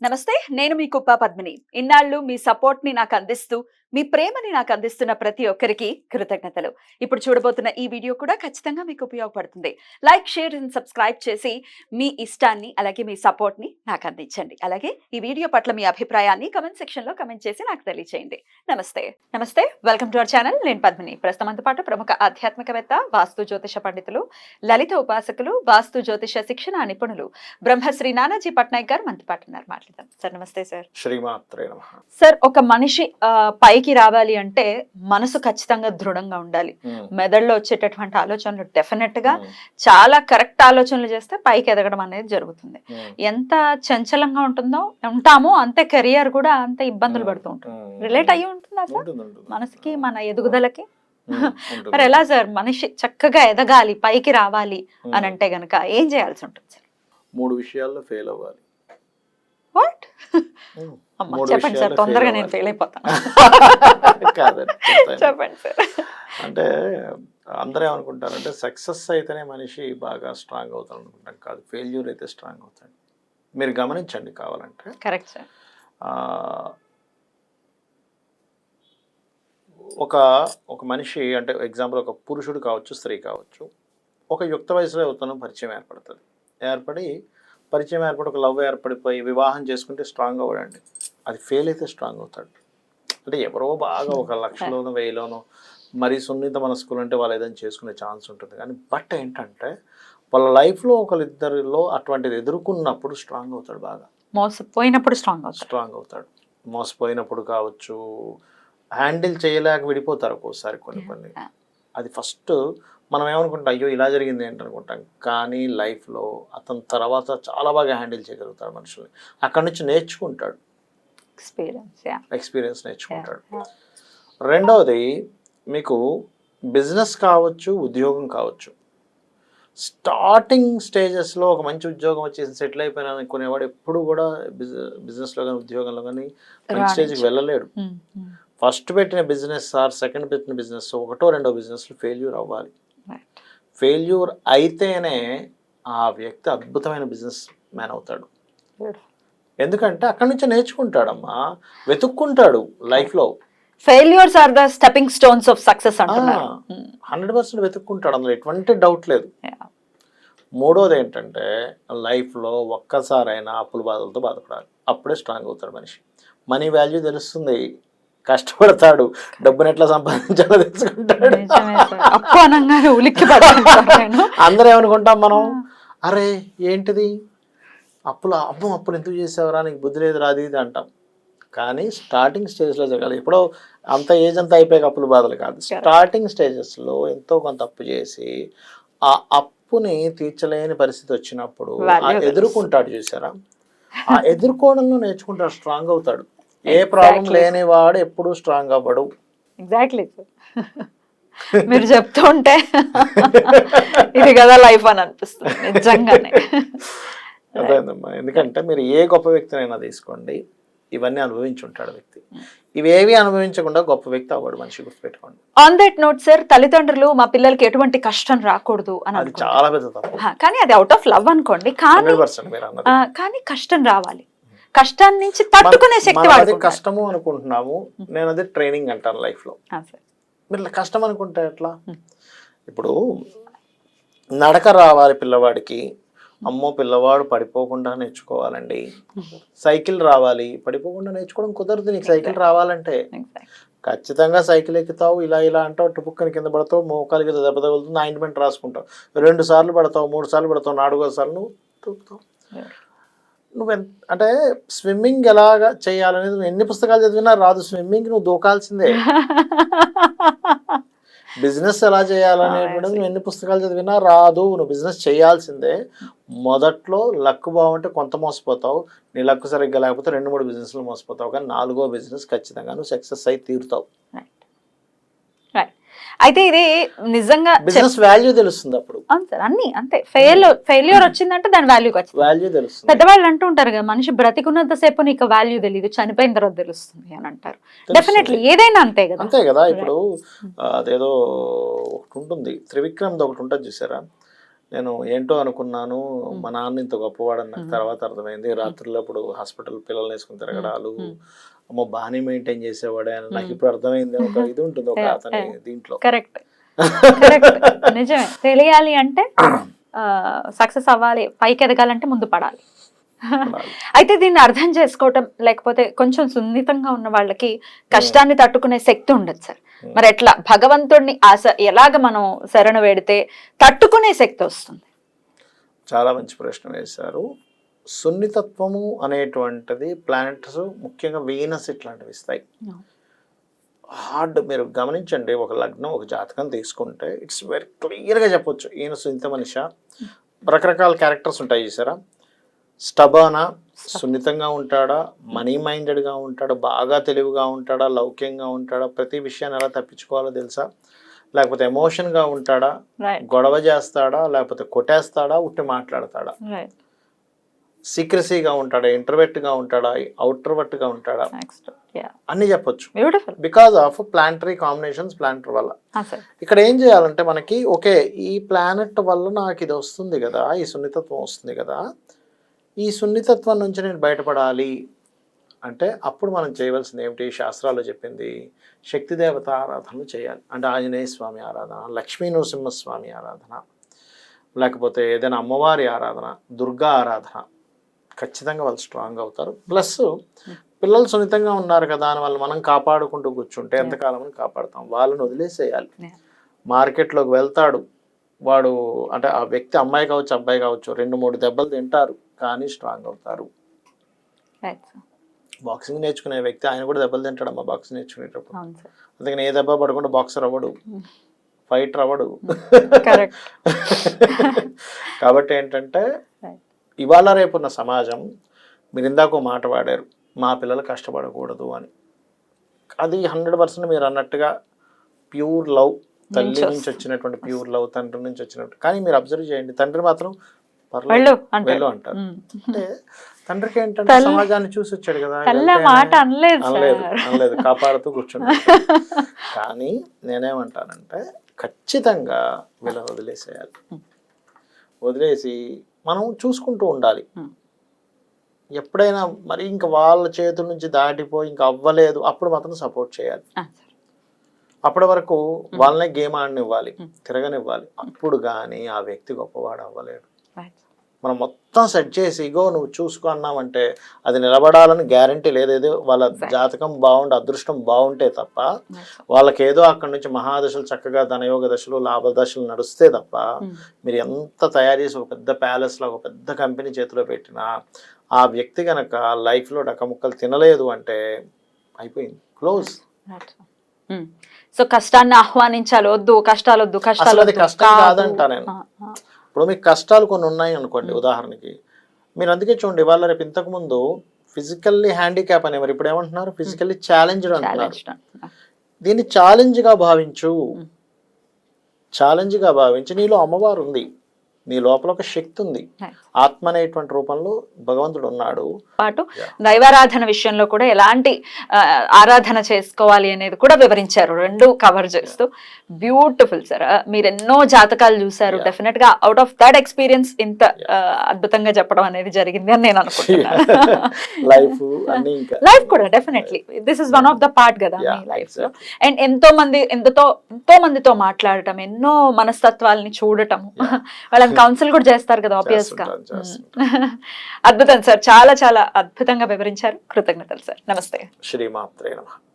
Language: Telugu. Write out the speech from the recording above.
నమస్తే, నేను మీ కుప్ప పద్మిని. ఇన్నాళ్ళు మీ సపోర్ట్‌ని నాకు అందిస్తూ, మీ ప్రేమని నాకు అందిస్తున్న ప్రతి ఒక్కరికి కృతజ్ఞతలు. ఇప్పుడు చూడబోతున్న ఈ వీడియో కూడా ఖచ్చితంగా మీకు ఉపయోగపడుతుంది. లైక్, షేర్ అండ్ సబ్స్క్రైబ్ చేసి మీ ఇష్టాన్ని అలాగే మీ సపోర్ట్‌ని నాకు అందించండి. అలాగే ఈ వీడియో పట్ల మీ అభిప్రాయాన్ని కామెంట్ సెక్షన్‌లో కామెంట్ చేసి నాకు తెలియజేయండి. నమస్తే. నమస్తే. Welcome to our channel. నేను పద్మిని. ప్రస్తుతం మనతో పాటు ప్రముఖ ఆధ్యాత్మికవేత్త, వాస్తు జ్యోతిష పండితులు, లలిత ఉపాసకులు, వాస్తు జ్యోతిష శిక్షణ నిపుణులు బ్రహ్మశ్రీ నానాజీ పట్నాయక్ గారు మనతో పాటు ఉన్నారు. మాట్లాడదాం. సార్ నమస్తే సార్. శ్రీమాత్రే నమః. సార్, ఒక మనిషి పైకి రావాలి అంటే మనసు ఖచ్చితంగా దృఢంగా ఉండాలి. మెదడులో వచ్చేటటువంటి ఆలోచనలు డెఫినెట్ గా చాలా కరెక్ట్ ఆలోచనలు చేస్తే పైకి ఎదగడం అనేది జరుగుతుంది. ఎంత చంచలంగా ఉంటామో అంతే కెరియర్ కూడా అంత ఇబ్బందులు పడుతూ ఉంటుంది. రిలేట్ అయ్యి ఉంటుందా సార్ మనసుకి, మన ఎదుగుదలకి? మరి ఎలా సార్ మనిషి చక్కగా ఎదగాలి, పైకి రావాలి అని అంటే గనక ఏం చేయాల్సి ఉంటుంది సార్? 3 విషయాల్లో ఫెయిల్ అవ్వాలి. వాట్? చెప్పండి సార్, తొందరగా నేను ఫెయిల్ అయిపోతాను. కాదండి, చెప్పండి సార్. అంటే అందరూ ఏమనుకుంటారంటే సక్సెస్ అయితేనే మనిషి బాగా స్ట్రాంగ్ అవుతాడు అనుకుంటాం. కాదు, ఫెయిల్యూర్ అయితే స్ట్రాంగ్ అవుతాడు. మీరు గమనించండి కావాలంటే. Correct sir. ఒక మనిషి అంటే ఎగ్జాంపుల్ ఒక పురుషుడు కావచ్చు, స్త్రీ కావచ్చు, ఒక యుక్త వయసులో అవుతాను పరిచయం ఏర్పడుతుంది. పరిచయం ఏర్పడి ఒక లవ్ ఏర్పడిపోయి వివాహం చేసుకుంటే స్ట్రాంగ్ అవ్వడండి. అది ఫెయిల్ అయితే స్ట్రాంగ్ అవుతాడు. అంటే ఎవరో బాగా ఒక 1,00,000లోనో 1,000లోనో మరీ సున్నిత మనస్కులు అంటే వాళ్ళు ఏదైనా చేసుకునే ఛాన్స్ ఉంటుంది. కానీ బట్ ఏంటంటే వాళ్ళ లైఫ్లో ఒకరిద్దరిలో అటువంటిది ఎదుర్కొన్నప్పుడు స్ట్రాంగ్ అవుతాడు. బాగా మోసపోయినప్పుడు స్ట్రాంగ్ అవుతాడు. మోసపోయినప్పుడు కావచ్చు, హ్యాండిల్ చేయలేక విడిపోతారు ఒక్కోసారి కొన్ని. అది ఫస్ట్ మనం ఏమనుకుంటాం, అయ్యో ఇలా జరిగింది ఏంటనుకుంటాం. కానీ లైఫ్లో అతని తర్వాత చాలా బాగా హ్యాండిల్ చేయగలుగుతాడు మనుషుల్ని. అక్కడి నుంచి నేర్చుకుంటాడు, ఎక్స్పీరియన్స్ నేర్చుకుంటాడు. రెండవది, మీకు బిజినెస్ కావచ్చు, ఉద్యోగం కావచ్చు, స్టార్టింగ్ స్టేజెస్లో ఒక మంచి ఉద్యోగం వచ్చేసి సెటిల్ అయిపోయినా అనుకునేవాడు ఎప్పుడు కూడా బిజినెస్లో కానీ ఉద్యోగంలో కానీ మంచి స్టేజ్కి వెళ్ళలేడు. ఫస్ట్ పెట్టిన బిజినెస్ ఆర్ సెకండ్ పెట్టిన బిజినెస్, ఒకటో రెండో బిజినెస్లో ఫెయిల్యూర్ అవ్వాలి. ఫెయిల్యూర్ అయితేనే ఆ వ్యక్తి అద్భుతమైన బిజినెస్ మ్యాన్ అవుతాడు. ఎందుకంటే అక్కడి నుంచి నేర్చుకుంటాడమ్మా, వెతుక్కుంటాడు లైఫ్లో. Failures are the stepping stones of success అంటున్నారు. 100% వెతుక్కుంటాడు, అందులో ఎటువంటి డౌట్ లేదు. మూడోది ఏంటంటే లైఫ్లో ఒక్కసారైనా అప్పుల బాధలతో బాధపడాలి. అప్పుడే స్ట్రాంగ్ అవుతాడు మనిషి. మనీ వాల్యూ తెలుస్తుంది, కష్టపడతాడు, డబ్బుని ఎట్లా సంపాదించాలో తెలుసుకుంటాడు. అందరూ ఏమనుకుంటాం మనం, అరే ఏంటిది అప్పులు ఎందుకు చేసావరా, నీకు బుద్ధి లేదు రాది ఇది అంటాం. కానీ స్టార్టింగ్ స్టేజ్లో జరగాలి. ఎప్పుడో అంత ఏజ్ అంతా అయిపోయాక అప్పులు బాధలు కాదు. స్టార్టింగ్ స్టేజెస్లో ఎంతో కొంత అప్పు చేసి ఆ అప్పుని తీర్చలేని పరిస్థితి వచ్చినప్పుడు ఎదుర్కొంటాడు. చూసారా, ఆ ఎదుర్కోవడంలో నేర్చుకుంటాడు, స్ట్రాంగ్ అవుతాడు. ఏ ప్రాబ్లం లేని వాడు ఎప్పుడు స్ట్రాంగ్ అవ్వడు. Exactly sir. మీరు చెప్తూ ఉంటే ఇది కదా లైఫ్ అని అనిపిస్తుంది నిజంగానే. అదేనమ్మా, ఎందుకంటే మీరు ఏ గొప్ప వ్యక్తినైనా తీసుకోండి, ఇవన్నీ అనుభవించుంటాడు వ్యక్తి. ఇవేవి అనుభవించకుండా గొప్ప వ్యక్తి అవ్వడు మనిషి, గుర్తుపెట్టుకోండి. ఆన్ దట్ నోట్ సార్, తల్లిదండ్రులు మా పిల్లలకి ఎటువంటి కష్టం రాకూడదు అని అది చాలా పెద్ద తప్పు. కానీ అది అవుట్ ఆఫ్ లవ్ అనుకోండి, కానీ కష్టం రావాలి. కష్టాన్ని నుంచి తట్టుకునే శక్తి అది కష్టము అనుకుంటున్నాము, నేను అది ట్రైనింగ్ అంటాను లైఫ్లో. మీరు కష్టం అనుకుంటే ఎట్లా? ఇప్పుడు నడక రావాలి పిల్లవాడికి, అమ్మో పిల్లవాడు పడిపోకుండా నేర్చుకోవాలండి. సైకిల్ రావాలి, పడిపోకుండా నేర్చుకోవడం కుదరదు. నీకు సైకిల్ రావాలంటే ఖచ్చితంగా సైకిల్ ఎక్కుతావు, ఇలా అంటావు, టుపుక్కని కింద పడతావు, మోకాలు కింద దెబ్బ తగులుతుంది, ఆయింట్మెంట్ రాసుకుంటావు, 2 సార్లు పడతావు, 3 సార్లు పడతావు, 4వ సార్లు నువ్వు తూకుతావు. అంటే స్విమ్మింగ్ ఎలాగా చేయాలనేది నువ్వు ఎన్ని పుస్తకాలు చదివినా రాదు. స్విమ్మింగ్ నువ్వు దూకాల్సిందే. బిజినెస్ ఎలా చేయాలనేటువంటిది నువ్వు ఎన్ని పుస్తకాలు చదివినా రాదు. నువ్వు బిజినెస్ చేయాల్సిందే. మొదట్లో లక్ బాగుంటే కొంత మోసపోతావు, నీ లక్ సరిగ్గా లేకపోతే 2-3 బిజినెస్లు మోసపోతావు. కానీ 4వ బిజినెస్ ఖచ్చితంగా నువ్వు సక్సెస్ అయి తీరుతావు. అయితే ఇది నిజంగా బిజినెస్ వాల్యూ తెలుస్తుంది అప్పుడు. అన్ని అంతే. ఫెయిల్యూర్ వచ్చిందంటే దాని వాల్యూ తెలుస్తుంది. పెద్దవాళ్ళు అంటూ ఉంటారు కదా, మనిషి బ్రతికున్నంత సేపు నీకు వాల్యూ తెలియదు, చనిపోయిన తర్వాత తెలుస్తుంది అని అంటారు. డెఫినెట్లీ ఏదైనా అంతే కదా. ఇప్పుడు అదేదో ఒకటి ఉంటుంది, త్రివిక్రమ్ ఒకటి ఉంటుంది చూసారా, నేను ఏంటో అనుకున్నాను, మా నాన్న ఇంత గొప్పవాడని నాకు తర్వాత అర్థమైంది. రాత్రులప్పుడు హాస్పిటల్ పిల్లల్ని వేసుకుని తిరగడాలు, అమ్మో బాగానే మెయింటైన్ చేసేవాడే అని నాకు ఇప్పుడు అర్థమైంది. ఒక ఇది ఉంటుంది ఒక అతని దీంట్లో. కరెక్ట్ నిజమే. తెలియాలి అంటే సక్సెస్ అవ్వాలి, పైకి ఎదగాలంటే ముందు పడాలి. అయితే దీన్ని అర్థం చేసుకోవటం, లేకపోతే కొంచెం సున్నితంగా ఉన్న వాళ్ళకి కష్టాన్ని తట్టుకునే శక్తి ఉండదు సార్. మరి ఎట్లా భగవంతుడిని ఎలాగ మనం శరణు వేడితే తట్టుకునే శక్తి వస్తుంది? చాలా మంచి ప్రశ్న వేశారు. సున్నితత్వము అనేటువంటిది ప్లానెట్స్, ముఖ్యంగా వీనస్ ఇట్లాంటివి ఇస్తాయి. హార్డ్ మీరు గమనించండి, ఒక లగ్నం ఒక జాతకం తీసుకుంటే ఇట్స్ వెరీ క్లియర్గా చెప్పొచ్చు ఈయన సున్నిత మనిషి. రకరకాల క్యారెక్టర్స్ ఉంటాయి చూసారా. స్టబర్నా, సున్నితంగా ఉంటాడా, మనీ మైండెడ్గా ఉంటాడా, బాగా తెలివిగా ఉంటాడా, లౌక్యంగా ఉంటాడా, ప్రతి విషయాన్ని ఎలా తప్పించుకోవాలో తెలుసా, లేకపోతే ఎమోషన్గా ఉంటాడా, గొడవ చేస్తాడా, లేకపోతే కొట్టేస్తాడా, ఉట్టి మాట్లాడతాడా, సీక్రసీగా ఉంటాడా, ఇంట్రవర్ట్గా ఉంటాడా, అవుట్రవర్ట్గా ఉంటాడా, అన్ని చెప్పొచ్చు because of planetary combinations. Planet వల్ల ఇక్కడ ఏం చేయాలంటే మనకి ఓకే ఈ ప్లానెట్ వల్ల నాకు ఇది వస్తుంది కదా, ఈ సున్నితత్వం వస్తుంది కదా, ఈ సున్నితత్వం నుంచి నేను బయటపడాలి అంటే అప్పుడు మనం చేయవలసింది ఏమిటి? శాస్త్రాల్లో చెప్పింది శక్తి దేవత ఆరాధనలు చేయాలి. అంటే ఆంజనేయ స్వామి ఆరాధన, లక్ష్మీ నరసింహస్వామి ఆరాధన, లేకపోతే ఏదైనా అమ్మవారి ఆరాధన, దుర్గా ఆరాధన. ఖచ్చితంగా వాళ్ళు స్ట్రాంగ్ అవుతారు. ప్లస్ పిల్లలు సున్నితంగా ఉన్నారు కదా అని వాళ్ళు మనం కాపాడుకుంటూ కూర్చుంటే ఎంతకాలం కాపాడుతాం? వాళ్ళని వదిలేసేయాలి. మార్కెట్లోకి వెళ్తాడు వాడు, అంటే ఆ వ్యక్తి అమ్మాయి కావచ్చు అబ్బాయి కావచ్చు, 2-3 దెబ్బలు తింటారు కానీ స్ట్రాంగ్ అవుతారు. బాక్సింగ్ నేర్చుకునే వ్యక్తి ఆయన కూడా దెబ్బలు తింటాడమ్మా బాక్సింగ్ నేర్చుకునేటప్పుడు. అందుకని ఏ దెబ్బ పడకుండా బాక్సర్ అవ్వడు, ఫైటర్ అవ్వడు. కాబట్టి ఏంటంటే ఇవాళ రేపున్న సమాజం, మీరు ఇందాక మాట వాడారు మా పిల్లలు కష్టపడకూడదు అని. అది 100% మీరు అన్నట్టుగా ప్యూర్ లవ్, తల్లి నుంచి వచ్చినటువంటి ప్యూర్ లవ్, తండ్రి నుంచి వచ్చినట్టు. కానీ మీరు అబ్జర్వ్ చేయండి, తండ్రి మాత్రం వెళ్ళు అంటారు. అంటే తండ్రికి ఏంటంటే సమాజాన్ని చూసి వచ్చాడు కదా, అనలేదు, కాపాడుతూ కూర్చున్నాడు. కానీ నేనేమంటానంటే ఖచ్చితంగా వీళ్ళని వదిలేసేయాలి. వదిలేసి మనం చూసుకుంటూ ఉండాలి. ఎప్పుడైనా మరి ఇంకా వాళ్ళ చేతుల నుంచి దాటిపోయి ఇంకా అవ్వలేదు అప్పుడు మాత్రం సపోర్ట్ చేయాలి. అప్పటి వరకు వాళ్ళనే గేమ్ ఆడనివ్వాలి, తిరగనివ్వాలి. అప్పుడు కానీ ఆ వ్యక్తి గొప్పవాడు అవ్వలేడు. మనం మొత్తం సెట్ చేసి ఇగో నువ్వు చూసుకో అన్నామంటే అది నిలబడాలని గ్యారంటీ లేదేదో. వాళ్ళ జాతకం బాగుండి అదృష్టం బాగుంటే తప్ప, వాళ్ళకేదో అక్కడి నుంచి మహాదశలు చక్కగా ధనయోగ దశలు లాభ దశలు నడుస్తే తప్ప, మీరు ఎంత తయారు చేసి ఒక పెద్ద ప్యాలెస్లో ఒక పెద్ద కంపెనీ చేతిలో పెట్టినా ఆ వ్యక్తి కనుక లైఫ్లో డక్కముక్కలు తినలేదు అంటే అయిపోయింది, క్లోజ్. సో కష్టాన్ని ఆహ్వానించాలి, వద్దు కష్టాలు వద్దు, కష్టాలు అది కష్టం కాదంటా నేను. ఇప్పుడు మీకు కష్టాలు కొన్ని ఉన్నాయి అనుకోండి ఉదాహరణకి, మీరు అందుకే చూడండి ఇవాళ రేపు ఇంతకు ముందు ఫిజికల్లీ హ్యాండిక్యాప్ అనేవారు, ఇప్పుడు ఏమంటున్నారు ఫిజికల్లీ ఛాలెంజ్డ్ అంటున్నారు. దీన్ని ఛాలెంజ్గా భావించు, ఛాలెంజ్గా భావించి నీలో అమ్మవారు ఉంది, నీ లోపల ఒక శక్తి ఉంది, ఆత్మ అనేటువంటి రూపంలో భగవంతుడు ఉన్నాడు. పాటు దైవారాధన విషయంలో కూడా ఎలాంటి ఆరాధన చేసుకోవాలి అనేది కూడా వివరించారు, రెండు కవర్ చేస్తూ. Beautiful sir. మీరు ఎన్నో జాతకాలు చూసారు, డెఫినెట్ గా అవుట్ ఆఫ్ దట్ ఎక్స్పీరియన్స్ ఇంత అద్భుతంగా చెప్పడం అనేది జరిగింది అని నేను అనుకుంటున్నాను. లైఫ్ కూడా definitely this is one of the part కదా మీ లైఫ్ లో. అండ్ ఎంతో మందితో మాట్లాడటం, ఎన్నో మనస్తత్వాలని చూడటం, వాళ్ళని కౌన్సిల్ కూడా చేస్తారు కదా ఆబ్వియస్ గా. అద్భుతం సార్, చాలా చాలా అద్భుతంగా వివరించారు. కృతజ్ఞతలు సార్. నమస్తే. శ్రీమాత్రే నమః.